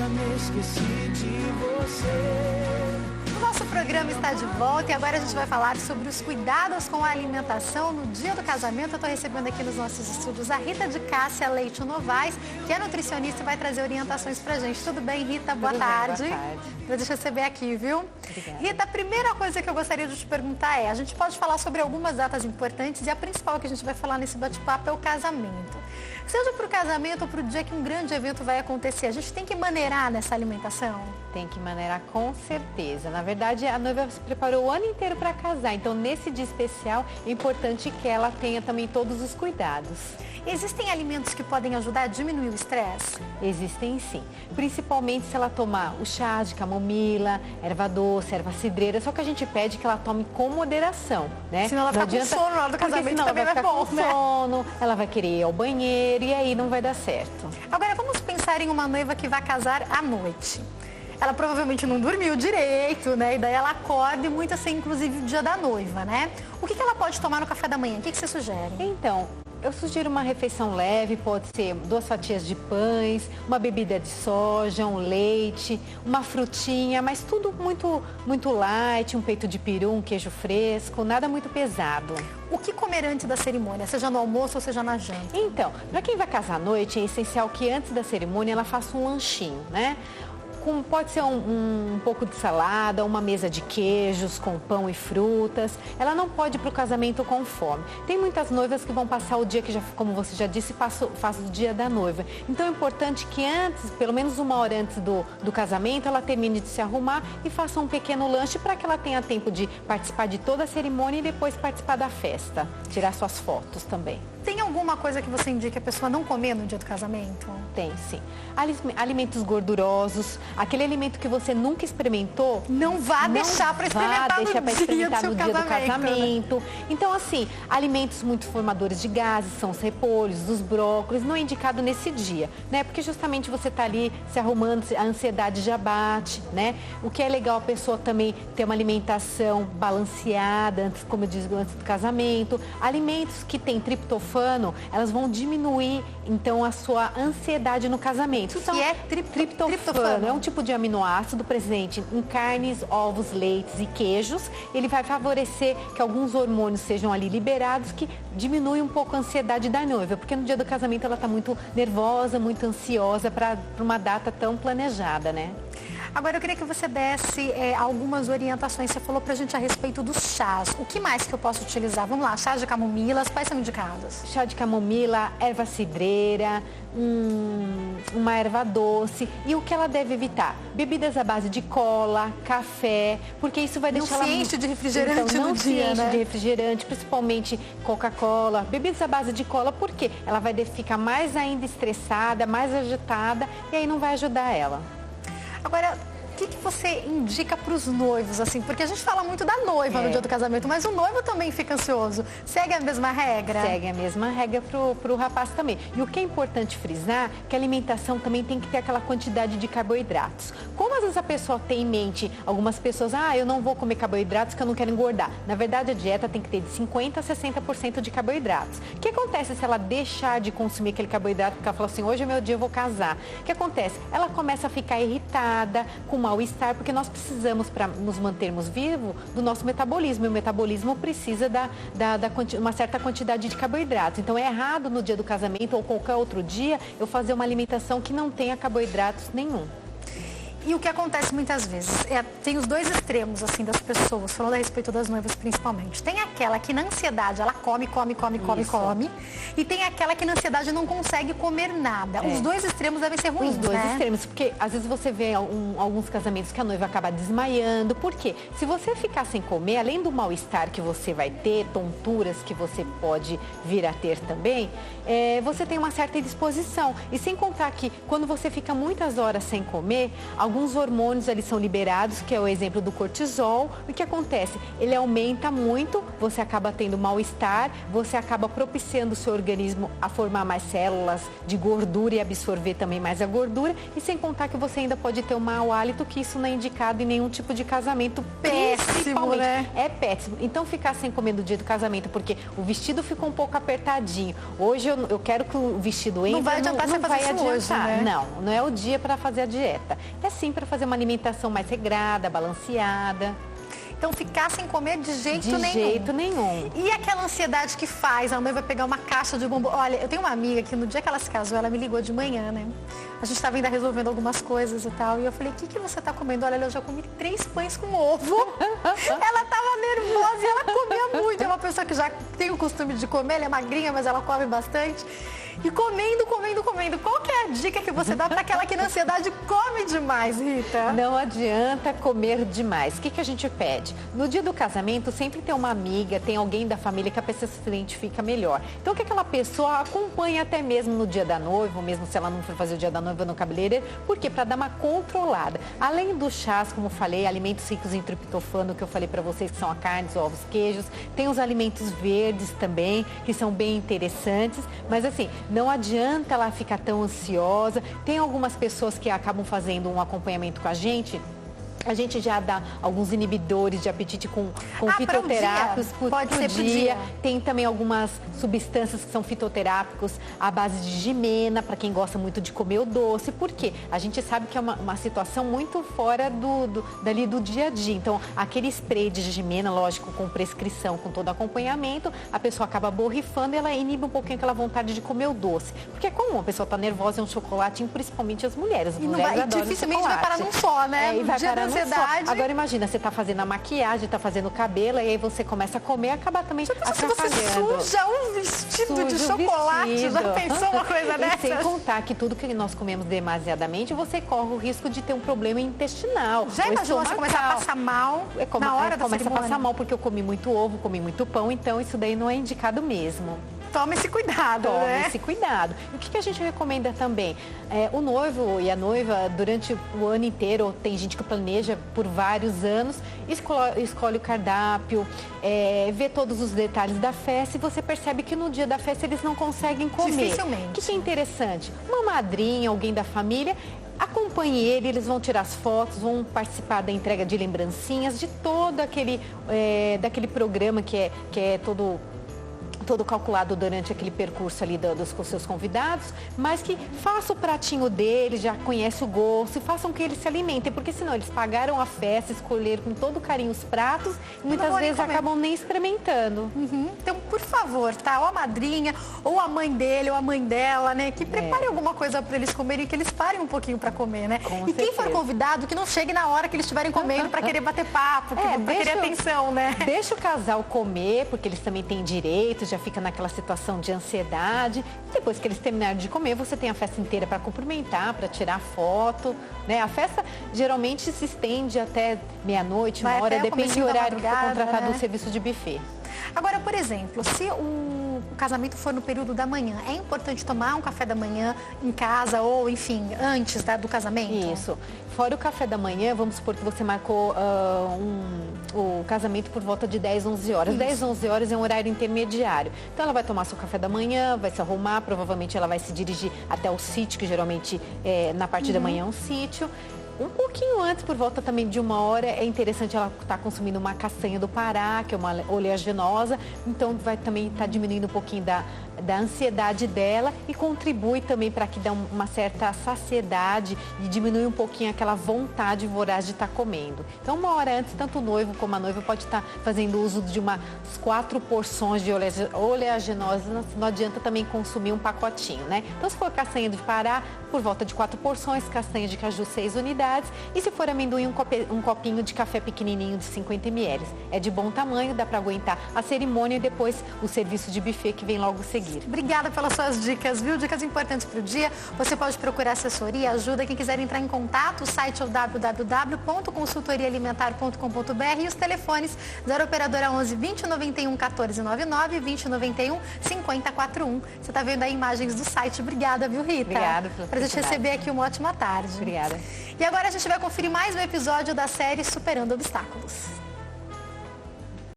me esqueci de você. O nosso programa está de volta e agora a gente vai falar sobre os cuidados com a alimentação no dia do casamento. Eu estou recebendo aqui nos nossos estúdios a Rita de Cássia Leite Novaes, que é nutricionista e vai trazer orientações pra gente. Tudo bem, Rita? Boa tarde. Boa tarde. Deixa eu receber aqui, viu? Obrigada. Rita, a primeira coisa que eu gostaria de te perguntar é, a gente pode falar sobre algumas datas importantes e a principal que a gente vai falar nesse bate-papo é o casamento. Seja para o casamento ou para o dia que um grande evento vai acontecer, a gente tem que maneirar nessa alimentação? Tem que maneirar com certeza. Na verdade, a noiva se preparou o ano inteiro para casar. Então, nesse dia especial, é importante que ela tenha também todos os cuidados. Existem alimentos que podem ajudar a diminuir o estresse? Existem sim. Principalmente se ela tomar o chá de camomila, erva doce, erva cidreira. Só que a gente pede que ela tome com moderação, né? Senão ela vai ficar com sono na hora do casamento, senão também ela vai não é ficar bom, com né? sono, ela vai querer ir ao banheiro e aí não vai dar certo. Agora, vamos pensar em uma noiva que vai casar à noite. Ela provavelmente não dormiu direito, né? E daí ela acorda e muito assim, inclusive o dia da noiva, né? O que ela pode tomar no café da manhã? O que você sugere? Então, eu sugiro uma refeição leve, pode ser 2 fatias de pães, uma bebida de soja, um leite, uma frutinha, mas tudo muito light, um peito de peru, um queijo fresco, nada muito pesado. O que comer antes da cerimônia, seja no almoço ou seja na janta? Então, para quem vai casar à noite, é essencial que antes da cerimônia ela faça um lanchinho, né? Pode ser um pouco de salada, uma mesa de queijos com pão e frutas. Ela não pode ir para o casamento com fome. Tem muitas noivas que vão passar o dia, que já, como você já disse, faz o dia da noiva. Então é importante que antes, pelo menos 1 hora antes do casamento, ela termine de se arrumar e faça um pequeno lanche para que ela tenha tempo de participar de toda a cerimônia e depois participar da festa. Tirar suas fotos também. Tem alguma coisa que você indica a pessoa não comer no dia do casamento? Tem, sim. Alimentos gordurosos, aquele alimento que você nunca experimentou, não vá deixar para experimentar no dia do casamento. Né? Então, assim, alimentos muito formadores de gases, são os repolhos, os brócolis, não é indicado nesse dia, né? Porque justamente você está ali se arrumando, a ansiedade já bate, né? O que é legal a pessoa também ter uma alimentação balanceada, antes, como eu disse, antes do casamento. Alimentos que têm triptofano, elas vão diminuir, então, a sua ansiedade no casamento. O que é triptofano? É um tipo de aminoácido presente em carnes, ovos, leites e queijos. Ele vai favorecer que alguns hormônios sejam ali liberados, que diminui um pouco a ansiedade da noiva, porque no dia do casamento ela está muito nervosa, muito ansiosa para uma data tão planejada, né? Agora, eu queria que você desse algumas orientações. Você falou pra gente a respeito dos chás. O que mais que eu posso utilizar? Vamos lá, chás de camomila, quais são indicados? Chá de camomila, erva cidreira, uma erva doce. E o que ela deve evitar? Bebidas à base de cola, café, porque isso vai deixar ela... Não se enche de refrigerante então, no dia, né? Não se enche de refrigerante, principalmente Coca-Cola. Bebidas à base de cola, por quê? Ela vai ficar mais ainda estressada, mais agitada, e aí não vai ajudar ela. Agora, o que você indica para os noivos, assim? Porque a gente fala muito da noiva no dia do casamento, mas o noivo também fica ansioso. Segue a mesma regra? Segue a mesma regra pro rapaz também. E o que é importante frisar, que a alimentação também tem que ter aquela quantidade de carboidratos. Como às vezes a pessoa tem em mente, algumas pessoas, eu não vou comer carboidratos que eu não quero engordar. Na verdade, a dieta tem que ter de 50% a 60% de carboidratos. O que acontece se ela deixar de consumir aquele carboidrato, porque ela fala assim, hoje é meu dia, eu vou casar. O que acontece? Ela começa a ficar irritada, com mal-estar, porque nós precisamos, para nos mantermos vivos, do nosso metabolismo. E o metabolismo precisa uma certa quantidade de carboidratos. Então, é errado no dia do casamento ou qualquer outro dia eu fazer uma alimentação que não tenha carboidratos nenhum. E o que acontece muitas vezes, tem os dois extremos, assim, das pessoas, falando a respeito das noivas principalmente. Tem aquela que na ansiedade, ela come, e tem aquela que na ansiedade não consegue comer nada. Os dois extremos devem ser ruins, Os dois né? extremos, porque às vezes você vê alguns casamentos que a noiva acaba desmaiando. Por quê? Se você ficar sem comer, além do mal-estar que você vai ter, tonturas que você pode vir a ter também, você tem uma certa indisposição. E sem contar que quando você fica muitas horas sem comer, alguns alguns hormônios ali são liberados, que é o exemplo do cortisol. O que acontece? Ele aumenta muito, você acaba tendo mal-estar, você acaba propiciando o seu organismo a formar mais células de gordura e absorver também mais a gordura. E sem contar que você ainda pode ter um mau hálito, que isso não é indicado em nenhum tipo de casamento. Péssimo, né? É péssimo. Então ficar sem comer no dia do casamento, porque o vestido ficou um pouco apertadinho. Hoje eu quero que o vestido entre. Não vai adiantar você fazer isso hoje, né? Não é o dia para fazer a dieta. É sim para fazer uma alimentação mais regrada, balanceada. Então, ficar sem comer de jeito nenhum. De jeito nenhum. E aquela ansiedade que faz, a mãe vai pegar uma caixa de bombom. Olha, eu tenho uma amiga que no dia que ela se casou, ela me ligou de manhã, né? A gente estava ainda resolvendo algumas coisas e tal. E eu falei, o que você tá comendo? Olha, eu já comi 3 pães com ovo. Ela tava nervosa e ela comia muito. É uma pessoa que já tem o costume de comer, ela é magrinha, mas ela come bastante. E comendo. Qual que é a dica que você dá para aquela que na ansiedade come demais, Rita? Não adianta comer demais. O que a gente pede? No dia do casamento, sempre tem uma amiga, tem alguém da família que a pessoa se identifica melhor. Então, que aquela pessoa acompanhe até mesmo no dia da noiva, ou mesmo se ela não for fazer o dia da noiva no cabeleireiro. Por quê? Para dar uma controlada. Além dos chás, como eu falei, alimentos ricos em triptofano, que eu falei para vocês, que são a carne, os ovos, queijos. Tem os alimentos verdes também, que são bem interessantes. Mas assim, não adianta ela ficar tão ansiosa. Tem algumas pessoas que acabam fazendo um acompanhamento com a gente. A gente já dá alguns inibidores de apetite com fitoterápicos por dia. Tem também algumas substâncias que são fitoterápicos à base de gimena, para quem gosta muito de comer o doce. Por quê? A gente sabe que é uma situação muito fora dali do dia a dia. Então, aquele spray de gimena, lógico, com prescrição, com todo acompanhamento, a pessoa acaba borrifando e ela inibe um pouquinho aquela vontade de comer o doce. Porque é comum, a pessoa tá nervosa, é um chocolatinho, principalmente as mulheres. As mulheres adoram dificilmente chocolate. vai parar num só, né? E vai parar num só. Agora imagina, você tá fazendo a maquiagem, tá fazendo o cabelo, e aí você começa a comer e acaba também atrapalhando. Se você suja um vestido de chocolate, já pensou uma coisa dessa? E sem contar que tudo que nós comemos demasiadamente, você corre o risco de ter um problema intestinal. Já imaginou você começar a passar mal na hora da cerimônia? Começa a passar mal porque eu comi muito ovo, comi muito pão, então isso daí não é indicado mesmo. Tome esse cuidado, né? Tome esse cuidado. E o que a gente recomenda também? O noivo e a noiva, durante o ano inteiro, tem gente que planeja por vários anos, escolhe o cardápio, vê todos os detalhes da festa e você percebe que no dia da festa eles não conseguem comer. Dificilmente. O que é interessante? Uma madrinha, alguém da família, acompanhe ele, eles vão tirar as fotos, vão participar da entrega de lembrancinhas, de todo daquele programa que é todo calculado durante aquele percurso ali dos seus convidados, mas que faça o pratinho dele, já conhece o gosto, e façam que eles se alimentem, porque senão eles pagaram a festa, escolheram com todo carinho os pratos e muitas vezes acabam nem experimentando. Então, por favor, tá? Ou a madrinha, ou a mãe dele, ou a mãe dela, né? Que prepare alguma coisa para eles comerem e que eles parem um pouquinho para comer, né? Com e quem for convidado, que não chegue na hora que eles estiverem comendo para querer bater papo, para querer atenção, né? Deixa o casal comer, porque eles também têm direito, já fica naquela situação de ansiedade. Depois que eles terminarem de comer, você tem a festa inteira para cumprimentar, para tirar foto, né? A festa geralmente se estende até meia-noite, 1h, depende do horário que for contratado, o serviço de buffet. Agora, por exemplo, se o casamento for no período da manhã, é importante tomar um café da manhã em casa ou, enfim, antes do casamento? Isso. Fora o café da manhã, vamos supor que você marcou o casamento por volta de 10, 11 horas. Isso. 10, 11 horas é um horário intermediário. Então, ela vai tomar seu café da manhã, vai se arrumar, provavelmente ela vai se dirigir até o sítio, que geralmente na parte da manhã é um sítio. Um pouquinho antes, por volta também de 1h, é interessante ela estar consumindo uma castanha do Pará, que é uma oleaginosa, então vai também estar diminuindo um pouquinho da ansiedade dela e contribui também para que dê uma certa saciedade e diminui um pouquinho aquela vontade voraz de estar comendo. Então, 1h antes, tanto o noivo como a noiva pode estar fazendo uso de umas 4 porções de oleaginosa, não adianta também consumir um pacotinho, né? Então, se for castanha do Pará, por volta de 4 porções, castanha de caju 6 unidades e se for amendoim, um copinho de café pequenininho de 50 ml. É de bom tamanho, dá para aguentar a cerimônia e depois o serviço de buffet que vem logo seguido. seguir. Obrigada pelas suas dicas, viu? Dicas importantes para o dia. Você pode procurar assessoria, ajuda. Quem quiser entrar em contato, o site é o www.consultoriaalimentar.com.br e os telefones 0 operadora 11 2091 1499 2091 5041. Você está vendo aí imagens do site. Obrigada, viu, Rita? Obrigada pela Prazer te receber aqui. Uma ótima tarde. Obrigada. E agora a gente vai conferir mais um episódio da série Superando Obstáculos.